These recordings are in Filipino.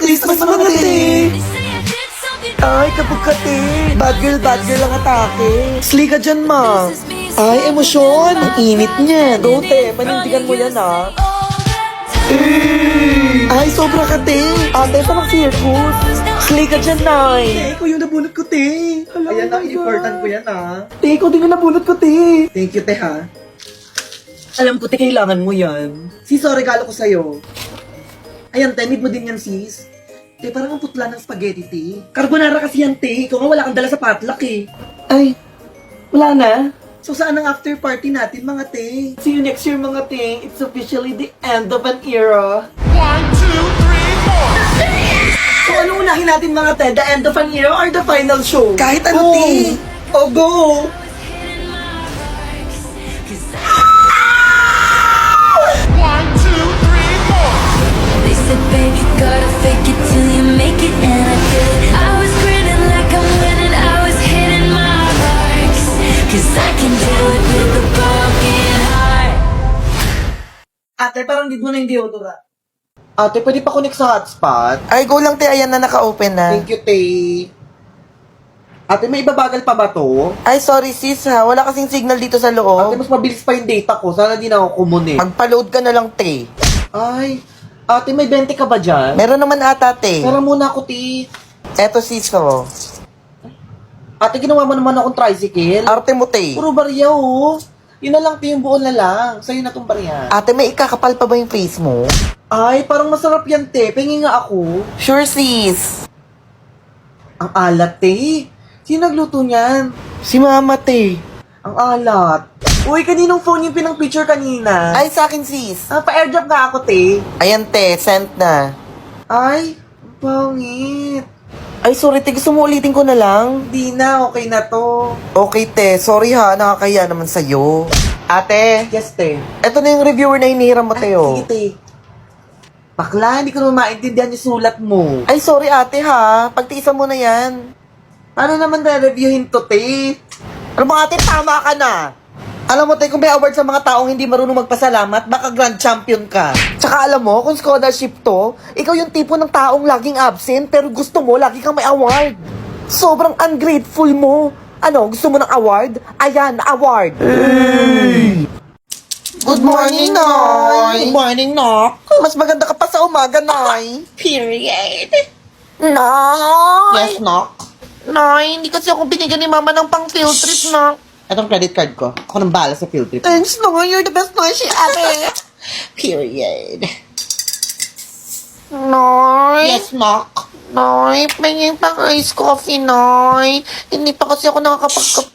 Christmas mga te! Ay, kapag ka te! Bad girl ang atake. Slay ka dyan, ma. Ay, emosyon. Ang init niyan. Go, te. Panindigan mo yan, ha. Ay, sobra ka, te. Ate, sa mag-circus. Slay ka dyan, nay. Te, ikaw yung nabunot ko, te. Ayan na, important ko yan, ha. Te, ikaw din yung nabunot ko, te. Thank you, te, ha. Alam ko, te, kailangan mo yan. Sis, regalo ko sa'yo. Ayan, te, need mo din yan, sis. Te, parang ang putla ng spaghetti, te. Carbonara kasi yan, te. Ikaw nga wala kang dala sa potluck, eh. Ay, wala na. So, saan ang after party natin, mga te? See you next year, mga te. It's officially the end of an era. 1, 2, 3, 4. So, ano unahin natin, mga te? The end of an era or the final show? Kahit ano, te. O, go! They said, babe, you gotta fake it till you make it, and I did it. I was grinning like I'm winning, I was hitting my marks, 'cause I can do it with a broken heart. Ate, parang need mo na yung deodorant. Ate, pwede pa connect sa hotspot? Ay, go lang, te. Ayan na, naka-open na. Thank you, te. Ate, may ibabagal pa ba to? Ay, sorry sis ha. Wala kasing signal dito sa loob. Ate, mas mabilis pa yung data ko. Sana di na ako kumonect. Magpa-load ka na lang, te. Ay, ate, may 20 ka ba dyan? Meron naman ata, te. Pera muna ako, te. Eto, sis, oh. Ate, ginawa mo naman akong tricycle. Arte mo, te. Puro barya, oh. Yun na lang, te, yung buo na lang. Sa'yo na tong barya. Ate, may ikakapal pa ba yung face mo? Ay, parang masarap yan, te. Pengi nga ako. Sure, sis. Ang alat, te. Sino nagluto niyan? Si mama, te. Ang alat. Uy, kaninong phone yung pinang-picture kanina? Ay, sa akin, sis. Pa-airdrop nga ako, te. Ayan, te. Sent na. Ay, ang pangit. Ay, sorry, te. Gusto mo ulitin ko na lang? Di na. Okay na to. Okay, te. Sorry ha. Nakakaya naman sa'yo. Ate. Yes, te. Ito na yung reviewer na hinihiram mo, te. Sige, te. Bakla, hindi ko naman maintindihan yung sulat mo. Ay, sorry, ate, ha. Pagtiisan mo na yan. Paano naman na-reviewin to, te? Alam mo, ate, tama ka na. Alam mo, te, kung may award sa mga taong hindi marunong magpasalamat, baka grand champion ka. Tsaka alam mo, kung scholarship to, ikaw yung tipo ng taong laging absent, pero gusto mo, lagi kang may award. Sobrang ungrateful mo. Ano, gusto mo ng award? Ayan, award. Hey! Good morning, Noy! Good morning, Nok! Mas maganda ka pa sa umaga, Noy. Period. Noy! Yes, Nok? Noy, hindi kasi ako binigyan ni Mama ng pang field trip, Nok. Itong credit card ko. Ako nang bahala sa field trip. Thanks, Noy. You're the best, Noy. Si ate. Period. Noy? Yes, Nok? Noy, pingin pang ice coffee, Noy. Hindi pa kasi ako nakakapagkap...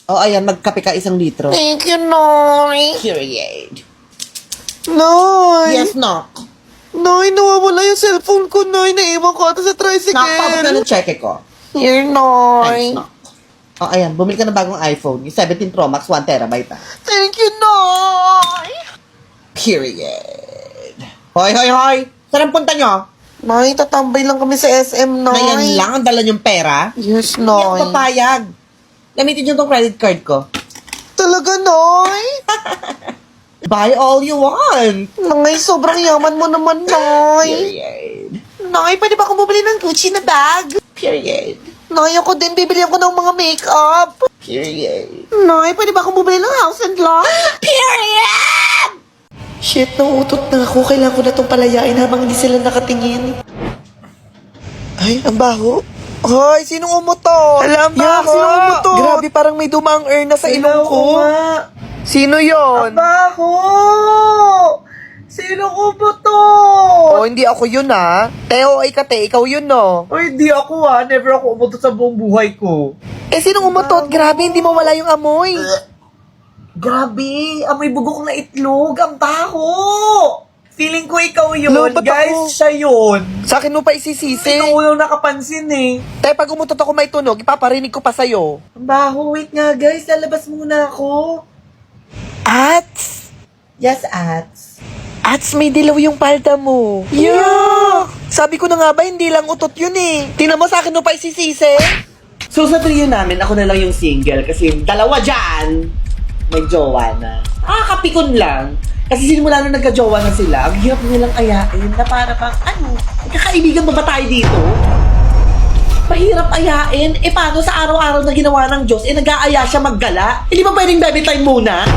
Oh, ayan, magkape ka 1 litro. Thank you, Noy. Period. Noy! Yes, Nok? Noy, nawawala yung cellphone ko, Noy. Naiwan ko ata sa tricycle. Nok, pabot na ng cheque ko. Here, Noy. Thanks, Nok. Oh, ayan, bumili ka ng bagong iPhone. Yung 17 Pro Max, 1 terabyte, ah. Thank you, Noy! Period. Hoy, hoy, hoy! Saan ang punta nyo? Noy, tatambay lang kami sa SM, Noy. Ngayon lang, ang dala niyong pera? Yes, Noy. Hindi ako papayag. Gamitin niyo tong credit card ko. Talaga, Noy? Buy all you want. Noy, sobrang yaman mo naman, Noy. Period. Noy, pwede ba akong bumili ng Gucci na bag? Period. Noy, ako din, bibili ako ng mga makeup. Period. Noy, pwede ba akong bumili ng house and lot? Period! Shit, nauutot na ako. Kailangan ko na itong palayain habang hindi sila nakatingin. Ay, ang baho. Hoy, sinong umutot? Alam ba ako? Sinong umutot? Grabe, parang may dumang na sa ilong ko. Sino yon? Ang baho! Sino umutot? Oh, hindi ako yun, ha? Teo, ay kate, ikaw yun, no? Oh, hindi ako, ha? Never ako umutot sa buong buhay ko. Eh, sinong umutot? Grabe, hindi mawala yung amoy. Grabe, amoy bugok na itlog. Ang baho! Feeling ko ikaw yun, Lupot guys. ako. Siya yun. Sa akin mo pa isisisi. Ikaw yung nakapansin eh. Tay, pag umutot ako may tunog, ipaparinig ko pa sa'yo. Ang baho. Wait nga, guys. Lalabas muna ako. Ats! Yes, Ats. Ats, may dilaw yung palda mo. Yuck! Sabi ko na nga ba, hindi lang utot yun eh. Tingnan mo, sa akin mo pa isisisi. So, sa trio namin, ako na lang yung single. Kasi yung dalawa dyan, may jowa na. Kapikon lang. Kasi simula nung nagka-jowa na sila, ang hirap nilang ayain na para pang, magkakaibigan ba tayo dito? Mahirap ayain. Paano sa araw-araw na ginawa ng Diyos, nag-aaya siya maggala? Hindi ba pwedeng baby time muna?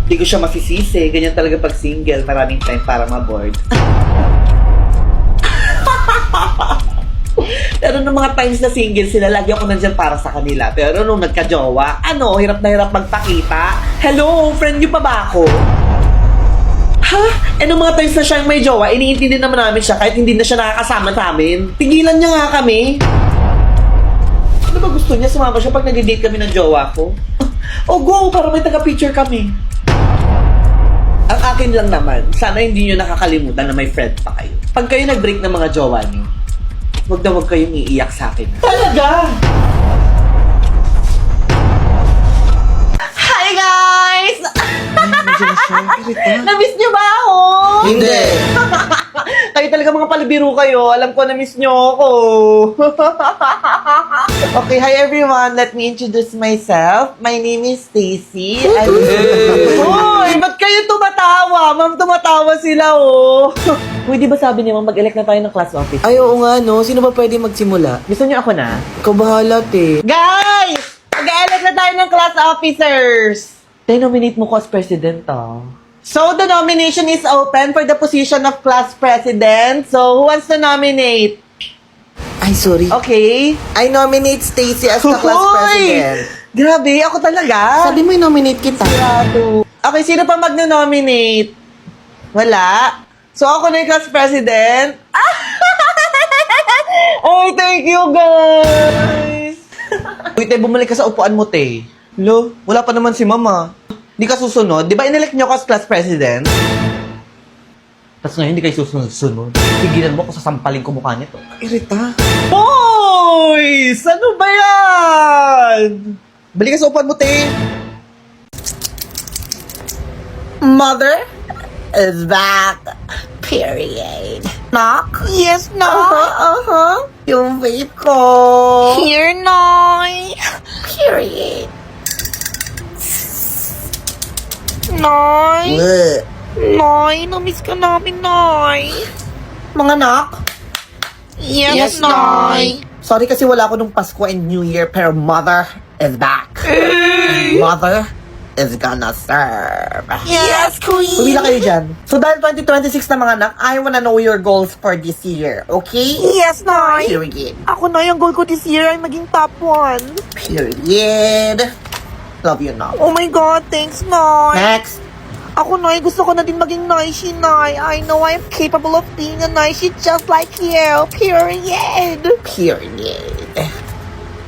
Hindi ko siya masisisi. Ganyan talaga pag single. Maraming time para ma-board. Pero nung mga times na single sila, lagi ako nandyan para sa kanila. Pero nung nagka-jowa, hirap na hirap magpakita. Hello, friend niyo pa ba ako? Ha? Nung mga times na siya yung may jowa, iniintindi naman namin siya kahit hindi na siya nakakasama sa amin. Tigilan niya nga kami. Ano ba gusto niya? Sumama siya pag nag-date kami ng jowa ko? Oh, go! Para may taga-picture kami. Ang akin lang naman, sana hindi nyo nakakalimutan na may friend pa kayo. Pag kayo nag-break ng mga jowa nyo, wag na wag kayong iiyak sa akin. Talaga! Hi guys! Na-miss nyo ba ako? Hindi. Kayo talaga mga palibiro kayo. Alam ko na-miss nyo ako. Okay, hi everyone. Let me introduce myself. My name is Stacy. Hoy, ba't kayo tumatawa? Ma'am, tumatawa sila, oh. Uy, di ba sabi niya, ma'am, mag-elect na tayo ng class office? Ay, oo nga, no? Sino ba pwede magsimula? Gusto niyo ako na? Ikaw bahala, te. Guys! Mag-elect na tayo ng class officers! Nominate mo ko as president, ah. So, the nomination is open for the position of class president. So, who wants to nominate? Ay, sorry. Okay. I nominate Stacy as the class Hoy! president. Grabe, ako talaga. Sabi mo i-nominate kita. Sigurado. Okay, sino pa magna-nominate? Wala. So, ako na yung class president. Ay, thank you, guys. Uy, te, bumalik ka sa upuan mo, te. Lo, wala pa naman si mama. Di ka susunod? Di ba inelect niyo ako as class president? Tapos ngayon, hindi kayo susunod. Tigilan mo ako, sasampalin ko mukha nito. Irita. Boys! Ano ba yan? Balik ka sa upuan mo, te. Mother is back. Period. Knock? Yes, no. Yung vape ko. Here, Noy. Period. Noy. Bleh. Noy, namiss ka namin, Noy. Mga knock? Yes, Noy. Sorry kasi wala ako nung Pasko and New Year, pero mother is back. And mother is gonna serve. Yes, Queen. Pumila kayo dyan. So dahil 2026 na mga anak, I wanna know your goals for this year, okay? Yes, Noy. Period. Ako na yung goal ko this year ay maging top 1. Period. Love you now. Oh my God, thanks, Noy. Next. Ako, Noy, gusto ko na din maging Noishi, Noy. I know I'm capable of being a Noishi just like you. Period. Period.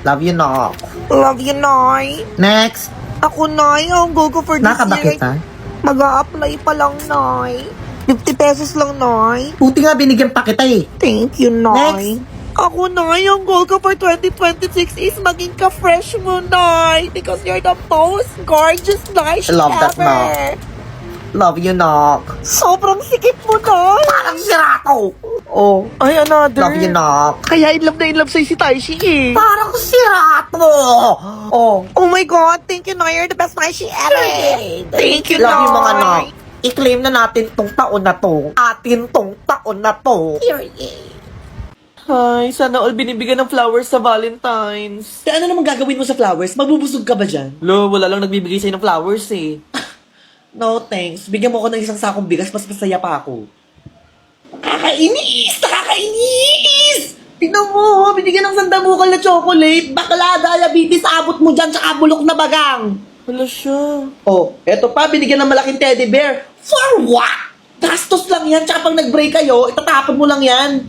Love you now. Love you, Noy. Next. Ako, Noy, ang goal ko for this Nakabakit year. ha? Mag-a-apply pa lang, Noy. 50 pesos lang, Noy. Buti nga binigyan pa kita eh. Thank you, Noy. Next. Ako, Noy, ang goal ko for 2026 is maging ka-fresh mo, Noy. Because you're the most gorgeous Noishi I love that, ever. Noy. Love you, Nok. Sobrang sikip mo, Noy. Parang sirato. Oh, ay, another. Love you, Nok. Kaya in love sa'yo si Taishi eh. Parang sirato. Oh. Oh my God, thank you, Noy. You're the best Taishi ever. Thank you, Love you, mga Noy. Nok. I-claim na natin tong taon na to. Atin tong taon na to. Ay, sana all binibigyan ng flowers sa Valentine's. Ano naman gagawin mo sa flowers? Magbubusog ka ba dyan? Lo, wala lang nagbibigay sa'yo ng flowers eh. No, thanks. Bigyan mo ako ng isang sakong bigas, mas masaya pa ako. Nakakainis! Nakakainis! Tignan mo, binigyan ng sandamukal na chocolate. Bakla, diabetes, abot mo dyan, tsaka bulok na bagang. Wala siya. Oh, eto pa, binigyan ng malaking teddy bear. For what? Gastos lang yan, tsaka pag nag-break kayo, itatapon mo lang yan.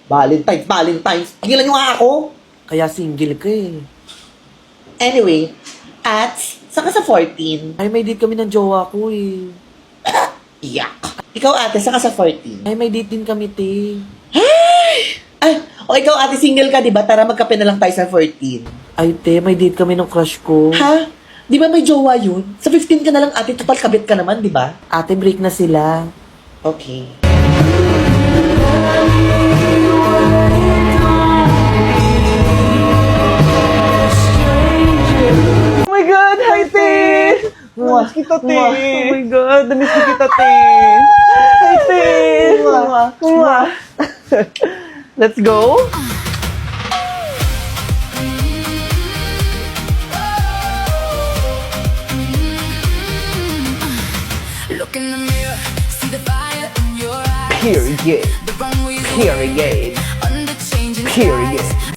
Valentine's. Pagilan nyo nga ako. Kaya single ka eh. Anyway, saan ka sa 14? Ay, may date kami ng jowa ko eh. Iyak. Ikaw ate, saan ka sa 14? Ay, may date din kami, te. Ay, o ikaw ate, single ka, di ba? Tara, magkape na lang tayo sa 14. Ay, te, may date kami ng crush ko. Ha? Di ba may jowa yun? Sa 15 ka na lang, ate, total kabit ka naman, di ba? Ate, break na sila. Okay. Oh my God, hi, te! Mwah. kita, te. Oh my God, namiss ko kita, te. Hi, te. Let's go. Look in the mirror, see the fire in your eyes. Period. The wrong way you Period. under changing Period. skies.